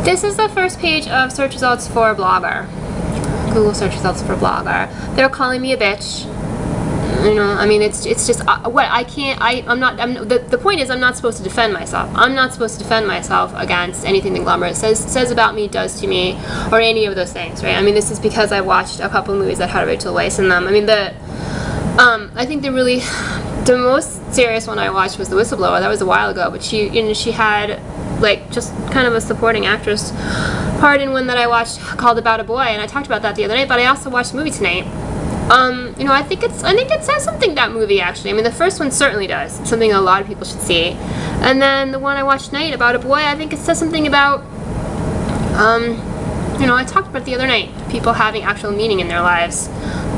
This is the first page of search results for blogger. Google search results for blogger. They're calling me a bitch. You know, I mean, it's just what I can't. The point is, I'm not supposed to defend myself. I'm not supposed to defend myself against anything the conglomerate says about me, does to me, or any of those things, right? I mean, this is because I watched a couple movies that had Rachel Weisz in them. I mean, I think the most serious one I watched was The Whistleblower. That was a while ago, but she had like just kind of a supporting actress part in one that I watched called About a Boy, and I talked about that the other night. But I also watched the movie tonight. You know, I think it says something, that movie, actually. I mean, the first one certainly does. Something a lot of people should see. And then the one I watched tonight, About a Boy, I think it says something about, you know, I talked about it the other night, people having actual meaning in their lives.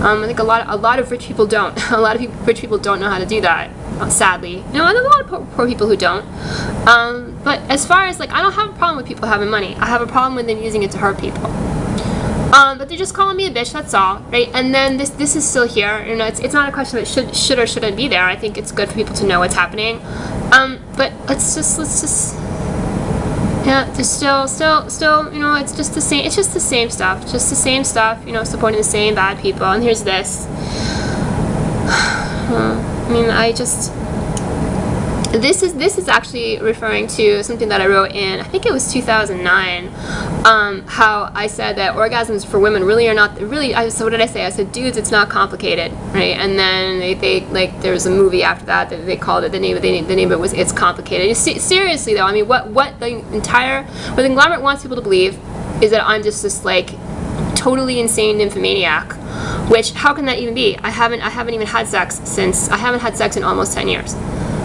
I think a lot of rich people don't. A lot of rich people don't know how to do that, sadly. You know, there's a lot of poor people who don't. But as far as, like, I don't have a problem with people having money. I have a problem with them using it to hurt people. But they're just calling me a bitch, that's all, right? And then this is still here. You know, it's not a question of it should or shouldn't be there. I think it's good for people to know what's happening. But let's just yeah, there's still, you know, it's just the same. It's just the same stuff. Just the same stuff. You know, supporting the same bad people. And here's this. I mean, This is actually referring to something that I wrote in, I think it was 2009, how I said that orgasms for women really are not, so what did I say? I said, dudes, it's not complicated, right? And then they like, there was a movie after that they called it, the name of it was It's Complicated. Seriously though, I mean, what the conglomerate wants people to believe is that I'm just this, like, totally insane nymphomaniac, which, how can that even be? I haven't even had sex in almost 10 years.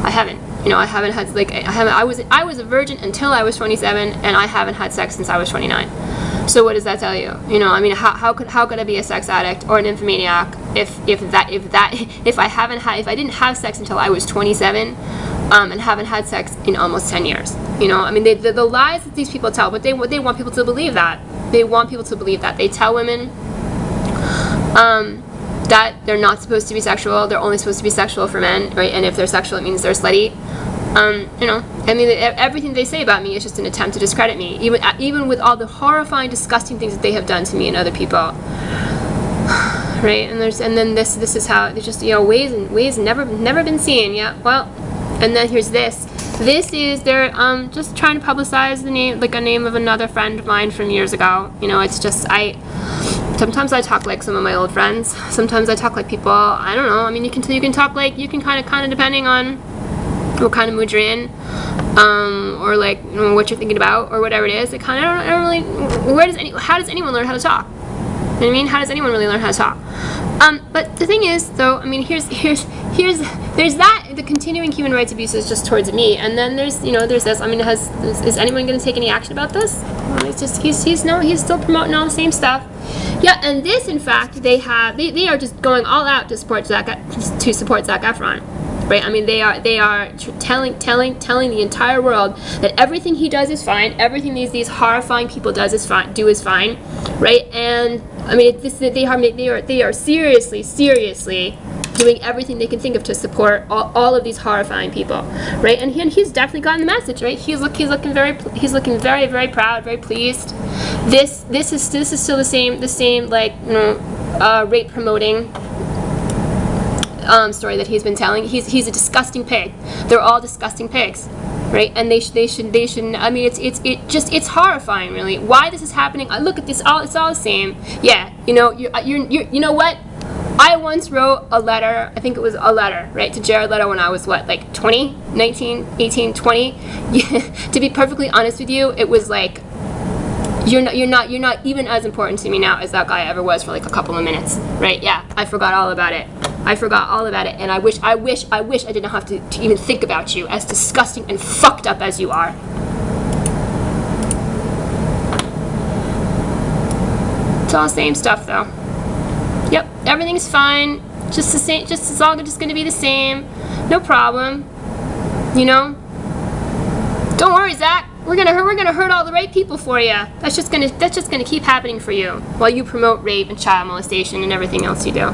I haven't. You know, I haven't had, like, I was a virgin until I was 27, and I haven't had sex since I was 29. So what does that tell you? You know, I mean, how could I be a sex addict or an nymphomaniac if I didn't have sex until I was 27, and haven't had sex in almost 10 years? You know, I mean, the lies that these people tell, but they want people to believe that. They want people to believe that. They tell women, that they're not supposed to be sexual, they're only supposed to be sexual for men, right? And if they're sexual, it means they're slutty. You know, I mean, everything they say about me is just an attempt to discredit me, even with all the horrifying, disgusting things that they have done to me and other people, right? And then this is how it's just, you know, ways never been seen. Yeah, well, and then here's this. This is they're just trying to publicize the name, like a name of another friend of mine from years ago. You know, it's just sometimes I talk like some of my old friends. Sometimes I talk like people, I don't know. I mean, you can talk like, you can kind of depending on what kind of mood you're in, or, like, you know, what you're thinking about, or whatever it is. It kind of, I don't really. How does anyone learn how to talk? You know what I mean? How does anyone really learn how to talk? But the thing is, though, I mean, there's that, the continuing human rights abuses just towards me, and then there's this. I mean, is anyone going to take any action about this? Well, it's just he's still promoting all the same stuff. Yeah, and this, in fact, they are just going all out to support Zac Efron, right? I mean, they are telling the entire world that everything he does is fine, everything these horrifying people do is fine, right? And I mean, they are seriously doing everything they can think of to support all of these horrifying people, right? And he's definitely gotten the message, right? He's looking very, very proud, very pleased. This is still the same like, you know, rape promoting story that he's been telling. He's a disgusting pig. They're all disgusting pigs, right? And they should. I mean, it's horrifying, really. Why this is happening? I look at this. It's all the same. Yeah, you know, you know what? I once wrote a letter, I think it was a letter, right, to Jared Leto when I was, what, like 20, 19, 18, 20? To be perfectly honest with you, it was like, you're not even as important to me now as that guy ever was for like a couple of minutes, right? Yeah, I forgot all about it. And I wish I didn't have to even think about you, as disgusting and fucked up as you are. It's all the same stuff, though. Yep, everything's fine. Just the same. It's all just going to be the same. No problem. You know. Don't worry, Zach. We're gonna hurt all the right people for you. That's just gonna keep happening for you while you promote rape and child molestation and everything else you do.